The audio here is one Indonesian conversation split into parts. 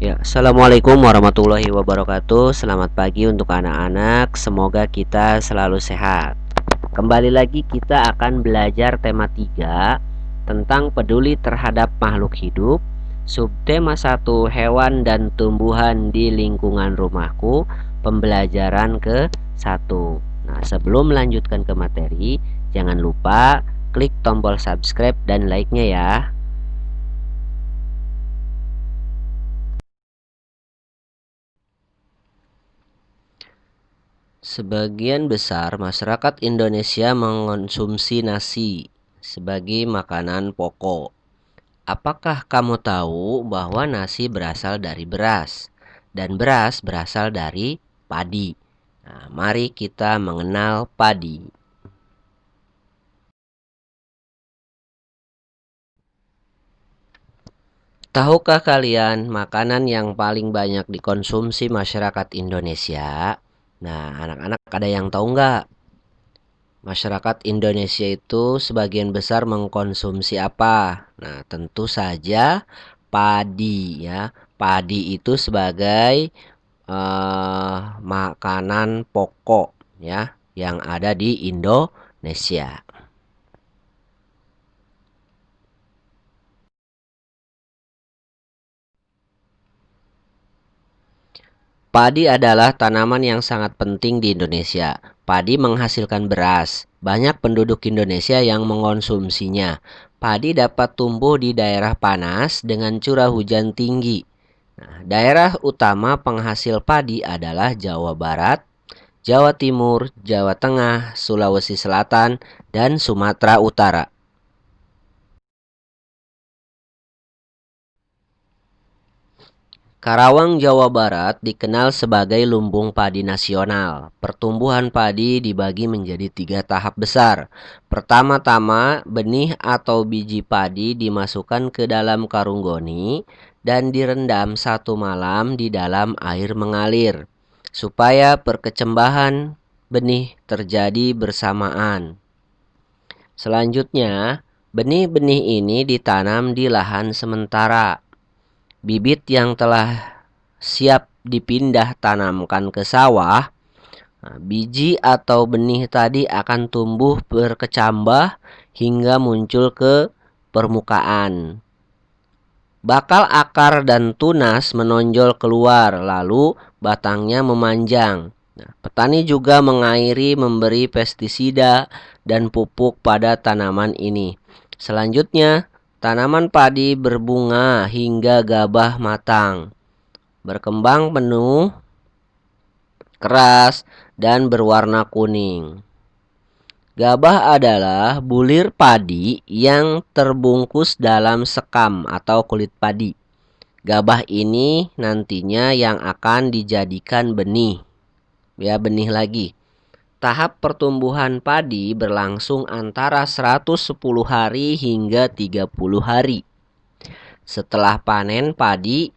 Ya, assalamualaikum warahmatullahi wabarakatuh. Selamat pagi untuk anak-anak. Semoga kita selalu sehat. Kembali lagi kita akan belajar tema 3 tentang peduli terhadap makhluk hidup. Subtema 1, hewan dan tumbuhan di lingkungan rumahku. Pembelajaran ke-1. Nah, sebelum melanjutkan ke materi, jangan lupa klik tombol subscribe dan like-nya ya. Sebagian besar masyarakat Indonesia mengonsumsi nasi sebagai makanan pokok. Apakah kamu tahu bahwa nasi berasal dari beras dan beras berasal dari padi? Nah, mari kita mengenal padi. Tahukah kalian makanan yang paling banyak dikonsumsi masyarakat Indonesia? Nah, anak-anak ada yang tahu nggak? Masyarakat Indonesia itu sebagian besar mengkonsumsi apa? Nah, tentu saja padi ya. Padi itu sebagai makanan pokok ya yang ada di Indonesia. Padi adalah tanaman yang sangat penting di Indonesia. Padi menghasilkan beras. Banyak penduduk Indonesia yang mengonsumsinya. Padi dapat tumbuh di daerah panas dengan curah hujan tinggi. Nah, daerah utama penghasil padi adalah Jawa Barat, Jawa Timur, Jawa Tengah, Sulawesi Selatan, dan Sumatera Utara. Karawang, Jawa Barat dikenal sebagai lumbung padi nasional. Pertumbuhan padi dibagi menjadi 3 tahap besar. Pertama-tama, benih atau biji padi dimasukkan ke dalam karung goni dan direndam 1 malam di dalam air mengalir, supaya perkecambahan benih terjadi bersamaan. Selanjutnya, benih-benih ini ditanam di lahan sementara. Bibit yang telah siap dipindah tanamkan ke sawah, biji atau benih tadi akan tumbuh berkecambah hingga muncul ke permukaan. Bakal akar dan tunas menonjol keluar, lalu batangnya memanjang. Nah, petani juga mengairi, memberi pestisida dan pupuk pada tanaman ini. Selanjutnya, tanaman padi berbunga hingga gabah matang, berkembang penuh, keras, dan berwarna kuning. Gabah adalah bulir padi yang terbungkus dalam sekam atau kulit padi. Gabah ini nantinya yang akan dijadikan benih. Ya, benih lagi. Tahap pertumbuhan padi berlangsung antara 110 hari hingga 30 hari. Setelah panen padi,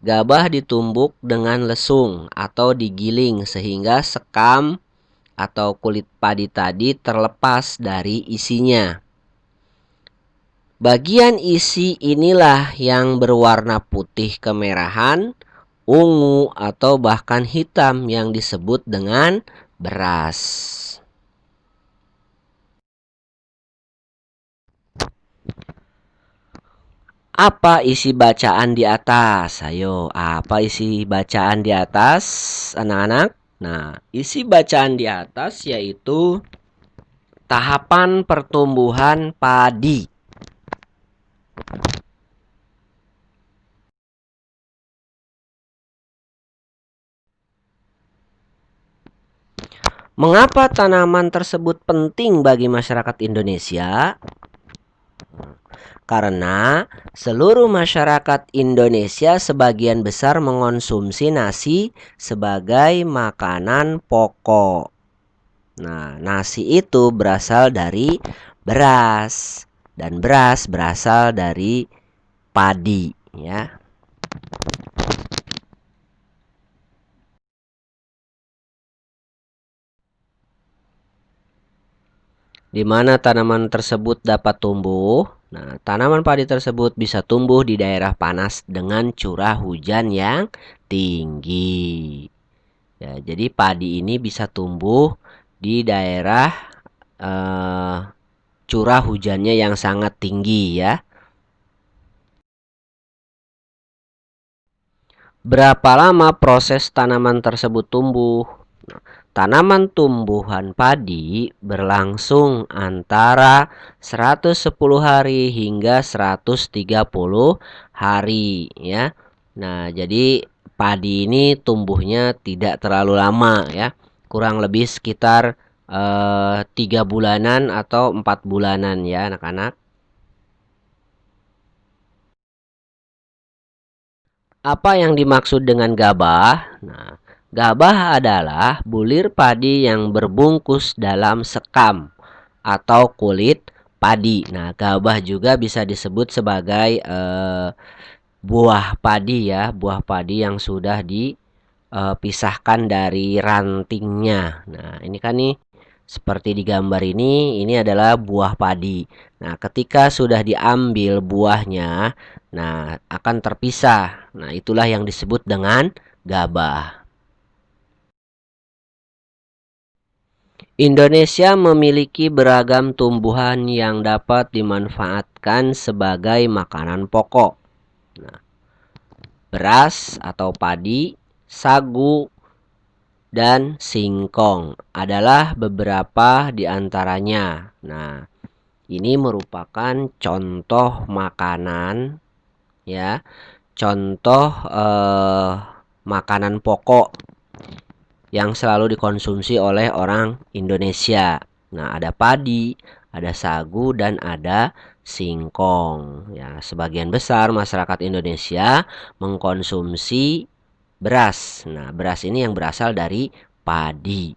gabah ditumbuk dengan lesung atau digiling sehingga sekam atau kulit padi tadi terlepas dari isinya. Bagian isi inilah yang berwarna putih kemerahan, ungu, atau bahkan hitam yang disebut dengan beras. Apa isi bacaan di atas? Ayo, apa isi bacaan di atas, anak-anak? Nah, isi bacaan di atas yaitu tahapan pertumbuhan padi. Mengapa tanaman tersebut penting bagi masyarakat Indonesia? Karena seluruh masyarakat Indonesia sebagian besar mengonsumsi nasi sebagai makanan pokok. Nah, nasi itu berasal dari beras dan beras berasal dari padi, ya. Di mana tanaman tersebut dapat tumbuh? Nah, tanaman padi tersebut bisa tumbuh di daerah panas dengan curah hujan yang tinggi. Ya, jadi padi ini bisa tumbuh di daerah eh, curah hujannya yang sangat tinggi ya. Berapa lama proses tanaman tersebut tumbuh? Tanaman tumbuhan padi berlangsung antara 110 hari hingga 130 hari ya. Nah, jadi padi ini tumbuhnya tidak terlalu lama ya. Kurang lebih sekitar 3 bulanan atau 4 bulanan ya anak-anak. Apa yang dimaksud dengan gabah? Nah, gabah adalah bulir padi yang berbungkus dalam sekam atau kulit padi. Nah, gabah juga bisa disebut sebagai buah padi ya, buah padi yang sudah dipisahkan dari rantingnya. Nah, ini kan nih seperti di gambar ini adalah buah padi. Nah, ketika sudah diambil buahnya, nah akan terpisah. Nah, itulah yang disebut dengan gabah. Indonesia memiliki beragam tumbuhan yang dapat dimanfaatkan sebagai makanan pokok. Nah, beras atau padi, sagu, dan singkong adalah beberapa di antaranya. Nah, ini merupakan contoh makanan ya, contoh makanan pokok yang selalu dikonsumsi oleh orang Indonesia. Nah, ada padi, ada sagu dan ada singkong. Ya, sebagian besar masyarakat Indonesia mengkonsumsi beras. Nah, beras ini yang berasal dari padi.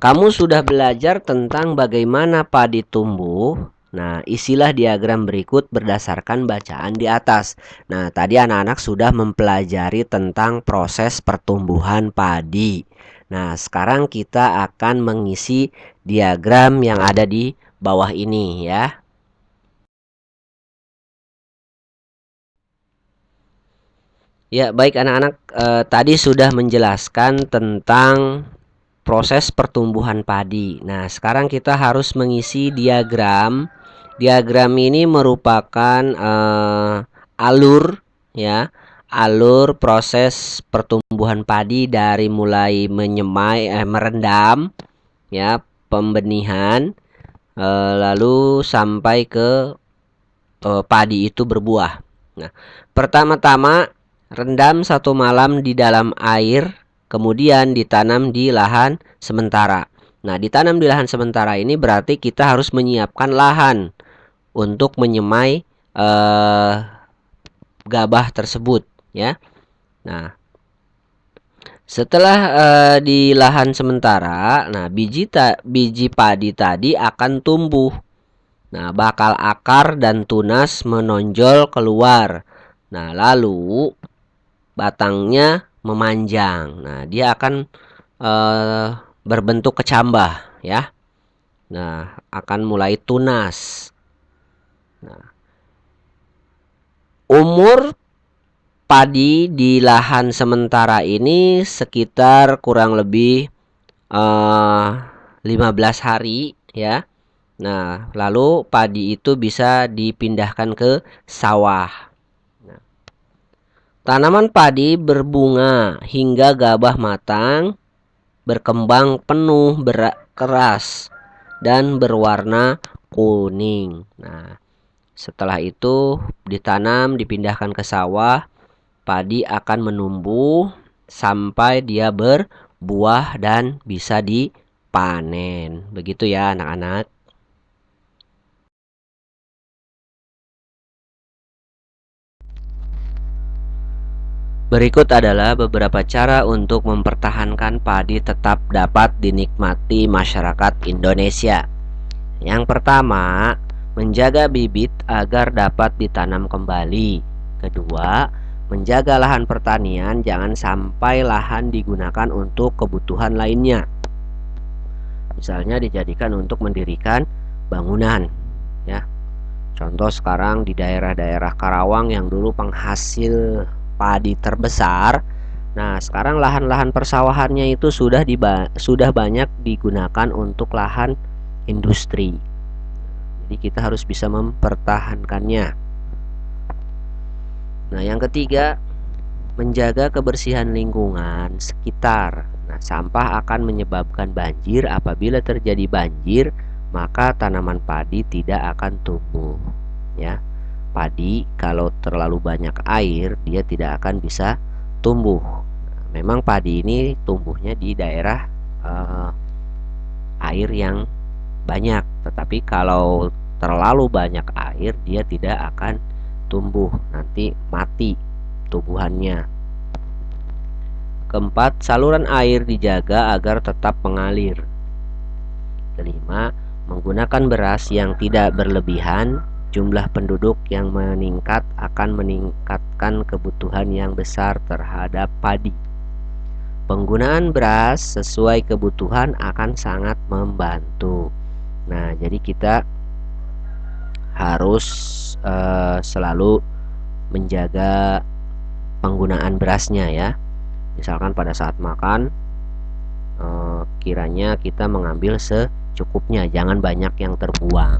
Kamu sudah belajar tentang bagaimana padi tumbuh. Nah, isilah diagram berikut berdasarkan bacaan di atas. Nah, tadi anak-anak sudah mempelajari tentang proses pertumbuhan padi. Nah, sekarang kita akan mengisi diagram yang ada di bawah ini ya. Ya, baik anak-anak, tadi sudah menjelaskan tentang proses pertumbuhan padi. Nah, sekarang kita harus mengisi diagram. Diagram ini merupakan alur ya, alur proses pertumbuhan padi dari mulai menyemai merendam ya, pembenihan lalu sampai ke padi itu berbuah. Nah, pertama-tama rendam 1 malam di dalam air, kemudian ditanam di lahan sementara. Nah, ditanam di lahan sementara ini berarti kita harus menyiapkan lahan untuk menyemai gabah tersebut ya. Nah, setelah di lahan sementara, nah biji padi tadi akan tumbuh. Nah, bakal akar dan tunas menonjol keluar. Nah, lalu batangnya memanjang. Nah, dia akan berbentuk kecambah ya. Nah, akan mulai tunas. Nah, umur padi di lahan sementara ini sekitar kurang lebih 15 hari ya. Nah, lalu padi itu bisa dipindahkan ke sawah. Nah, tanaman padi berbunga hingga gabah matang, berkembang penuh, keras, dan berwarna kuning. Nah, setelah itu ditanam, dipindahkan ke sawah, padi akan menumbuh sampai dia berbuah dan bisa dipanen. Begitu ya anak-anak. Berikut adalah beberapa cara untuk mempertahankan padi tetap dapat dinikmati masyarakat Indonesia. Yang pertama, menjaga bibit agar dapat ditanam kembali. Kedua, menjaga lahan pertanian jangan sampai lahan digunakan untuk kebutuhan lainnya. Misalnya dijadikan untuk mendirikan bangunan, ya. Contoh sekarang di daerah-daerah Karawang yang dulu penghasil padi terbesar. Nah, sekarang lahan-lahan persawahannya itu sudah banyak digunakan untuk lahan industri. Jadi kita harus bisa mempertahankannya. Nah, yang ketiga, menjaga kebersihan lingkungan sekitar. Nah, sampah akan menyebabkan banjir. Apabila terjadi banjir, maka tanaman padi tidak akan tumbuh, ya. Padi kalau terlalu banyak air, dia tidak akan bisa tumbuh. Nah, memang padi ini tumbuhnya di daerah air yang banyak, tetapi kalau terlalu banyak air, dia tidak akan tumbuh, nanti mati tumbuhannya. Keempat, saluran air dijaga agar tetap mengalir. Kelima, menggunakan beras yang tidak berlebihan. Jumlah penduduk yang meningkat akan meningkatkan kebutuhan yang besar terhadap padi. Penggunaan beras sesuai kebutuhan akan sangat membantu. Nah, jadi kita harus selalu menjaga penggunaan berasnya, ya. Misalkan pada saat makan, kiranya kita mengambil secukupnya, jangan banyak yang terbuang.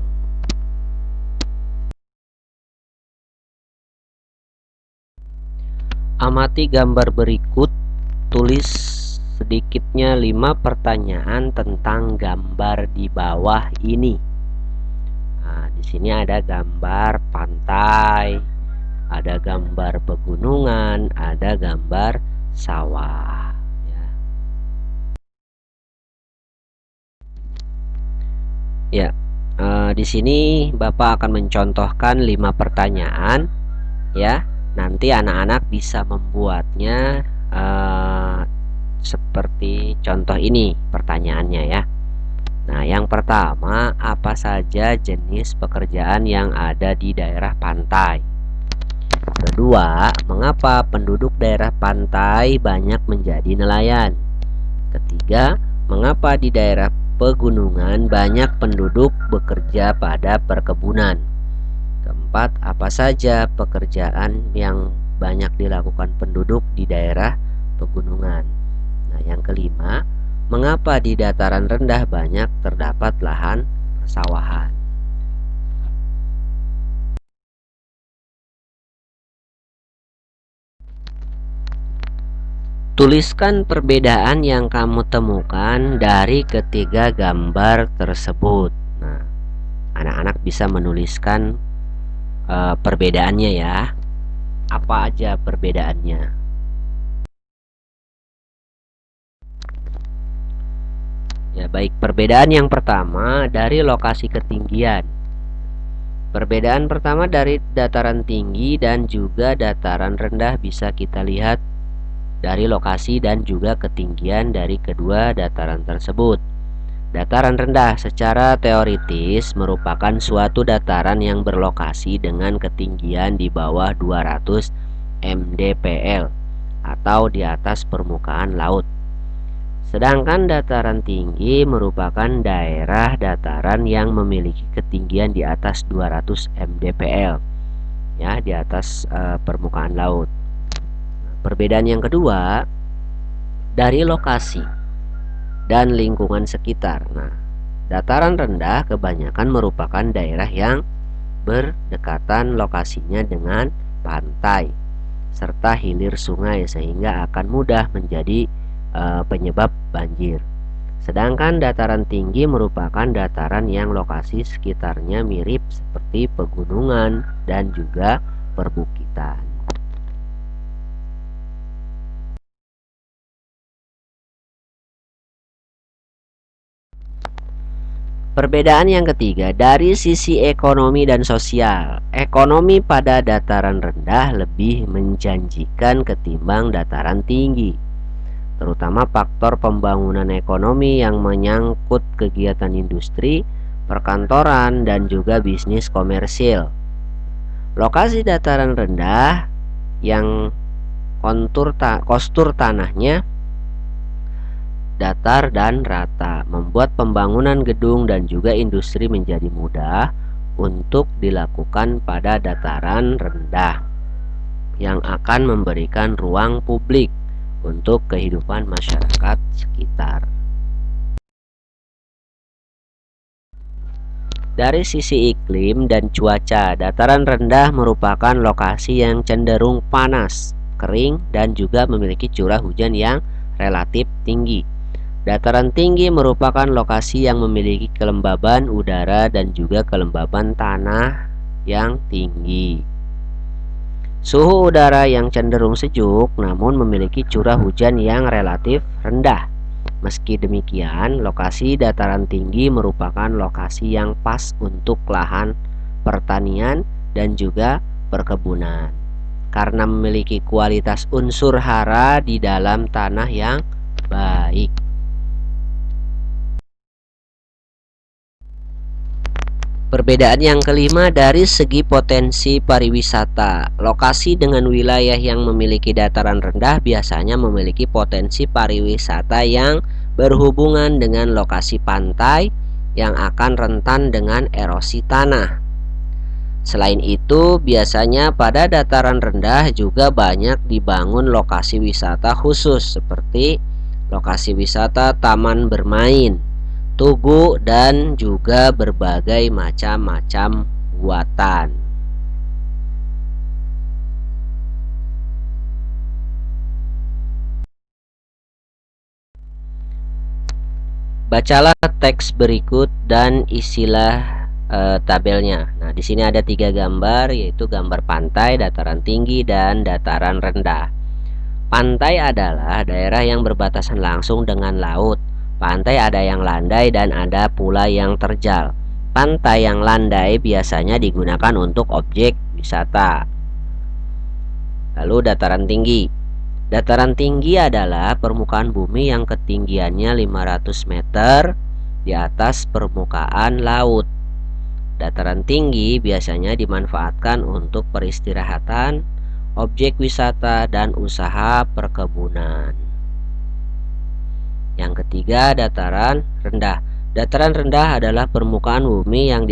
Amati gambar berikut, tulis sedikitnya 5 pertanyaan tentang gambar di bawah ini. Nah, di sini ada gambar pantai, ada gambar pegunungan, ada gambar sawah, ya. Ya, di sini Bapak akan mencontohkan 5 pertanyaan, ya. Nanti anak-anak bisa membuatnya seperti contoh ini pertanyaannya, ya. Nah, yang pertama, apa saja jenis pekerjaan yang ada di daerah pantai? Kedua, mengapa penduduk daerah pantai banyak menjadi nelayan? Ketiga, mengapa di daerah pegunungan banyak penduduk bekerja pada perkebunan? Keempat, apa saja pekerjaan yang banyak dilakukan penduduk di daerah pegunungan? Nah, yang kelima, mengapa di dataran rendah banyak terdapat lahan persawahan? Tuliskan perbedaan yang kamu temukan dari ketiga gambar tersebut. Nah, anak-anak bisa menuliskan perbedaannya, ya. Apa aja perbedaannya? Ya, baik. Perbedaan yang pertama dari lokasi ketinggian. Perbedaan pertama dari dataran tinggi dan juga dataran rendah bisa kita lihat dari lokasi dan juga ketinggian dari kedua dataran tersebut. Dataran rendah secara teoritis merupakan suatu dataran yang berlokasi dengan ketinggian di bawah 200 mdpl atau di atas permukaan laut. Sedangkan dataran tinggi merupakan daerah dataran yang memiliki ketinggian di atas 200 mdpl, ya, di atas permukaan laut. Perbedaan yang kedua dari lokasi dan lingkungan sekitar. Nah, dataran rendah kebanyakan merupakan daerah yang berdekatan lokasinya dengan pantai serta hilir sungai sehingga akan mudah menjadi penyebab banjir. Sedangkan dataran tinggi merupakan dataran yang lokasi sekitarnya mirip seperti pegunungan dan juga perbukitan. Perbedaan yang ketiga, dari sisi ekonomi dan sosial. Ekonomi pada dataran rendah lebih menjanjikan ketimbang dataran tinggi, terutama faktor pembangunan ekonomi yang menyangkut kegiatan industri, perkantoran, dan juga bisnis komersil. Lokasi dataran rendah yang kostur tanahnya datar dan rata, membuat pembangunan gedung dan juga industri menjadi mudah untuk dilakukan pada dataran rendah yang akan memberikan ruang publik untuk kehidupan masyarakat sekitar. Dari sisi iklim dan cuaca, dataran rendah merupakan lokasi yang cenderung panas, kering, dan juga memiliki curah hujan yang relatif tinggi. Dataran tinggi merupakan lokasi yang memiliki kelembaban udara dan juga kelembaban tanah yang tinggi. Suhu udara yang cenderung sejuk namun memiliki curah hujan yang relatif rendah. Meski demikian, lokasi dataran tinggi merupakan lokasi yang pas untuk lahan pertanian dan juga perkebunan karena memiliki kualitas unsur hara di dalam tanah yang baik. Perbedaan yang kelima dari segi potensi pariwisata. Lokasi dengan wilayah yang memiliki dataran rendah biasanya memiliki potensi pariwisata yang berhubungan dengan lokasi pantai yang akan rentan dengan erosi tanah. Selain itu, biasanya pada dataran rendah juga banyak dibangun lokasi wisata khusus seperti lokasi wisata taman bermain, tugu, dan juga berbagai macam-macam buatan. Bacalah teks berikut dan isilah tabelnya. Nah, di sini ada 3 gambar, yaitu gambar pantai, dataran tinggi, dan dataran rendah. Pantai adalah daerah yang berbatasan langsung dengan laut. Pantai ada yang landai dan ada pula yang terjal. Pantai yang landai biasanya digunakan untuk objek wisata. Lalu dataran tinggi. Dataran tinggi adalah permukaan bumi yang ketinggiannya 500 meter di atas permukaan laut. Dataran tinggi biasanya dimanfaatkan untuk peristirahatan, objek wisata, dan usaha perkebunan. Yang ketiga, dataran rendah. Dataran rendah adalah permukaan bumi yang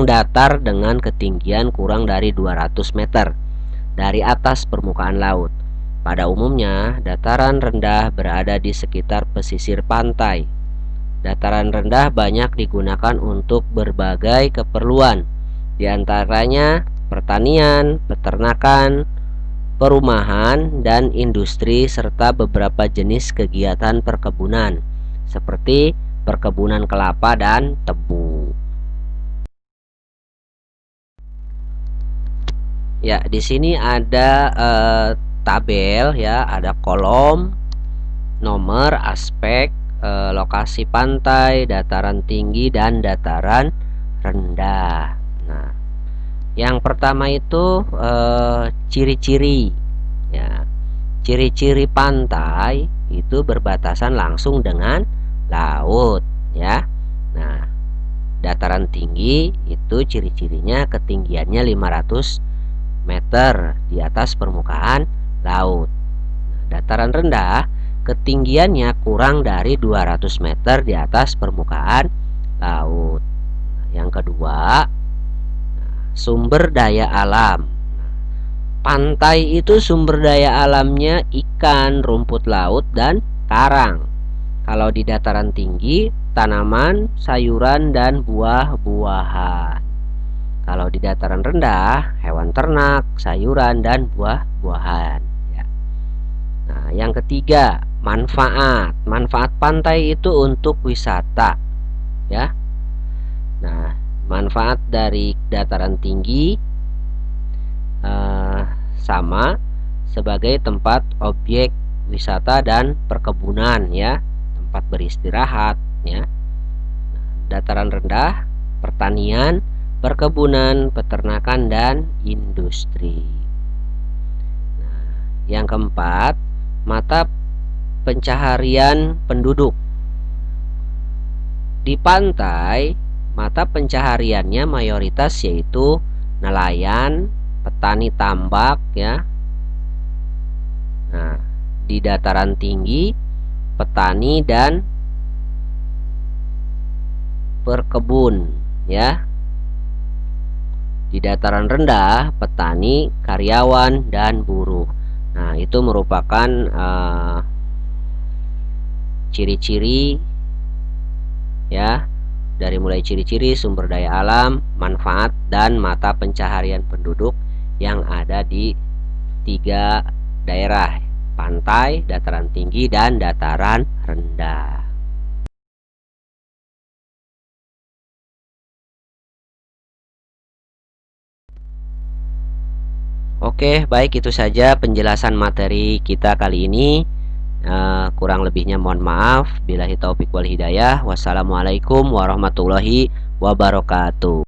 datar dengan ketinggian kurang dari 200 meter dari atas permukaan laut. Pada umumnya, dataran rendah berada di sekitar pesisir pantai. Dataran rendah banyak digunakan untuk berbagai keperluan, di antaranya pertanian, peternakan, perumahan, dan industri, serta beberapa jenis kegiatan perkebunan, seperti perkebunan kelapa dan tebu. Ya, di sini ada tabel ya, ada kolom, nomor, aspek, lokasi pantai, dataran tinggi, dan dataran rendah. Nah, yang pertama itu ciri-ciri ya. Ciri-ciri pantai itu berbatasan langsung dengan laut ya. Nah, dataran tinggi itu ciri-cirinya ketinggiannya 500 meter di atas permukaan laut. Nah, dataran rendah ketinggiannya kurang dari 200 meter di atas permukaan laut. Nah, yang kedua, sumber daya alam. Pantai itu sumber daya alamnya ikan, rumput laut, dan karang. Kalau di dataran tinggi, tanaman, sayuran, dan buah-buahan. Kalau di dataran rendah, hewan ternak, sayuran, dan buah-buahan. Ya. Nah, yang ketiga, manfaat. Manfaat pantai itu untuk wisata. Ya. Nah, manfaat dari dataran tinggi sama sebagai tempat objek wisata dan perkebunan ya, tempat beristirahat ya. Dataran rendah, pertanian, perkebunan, peternakan, dan industri. Nah, yang keempat, mata pencaharian penduduk. Di pantai, mata pencahariannya mayoritas yaitu nelayan, petani tambak ya. Nah, di dataran tinggi petani dan perkebun, ya. Di dataran rendah petani, karyawan, dan buruh. Nah, itu merupakan ciri-ciri, ya, dari mulai ciri-ciri sumber daya alam, manfaat, dan mata pencaharian penduduk yang ada di 3 daerah: pantai, dataran tinggi, dan dataran rendah. Oke, baik, itu saja penjelasan materi kita kali ini. Kurang lebihnya mohon maaf. Billahi taufik wal hidayah. Wassalamualaikum warahmatullahi wabarakatuh.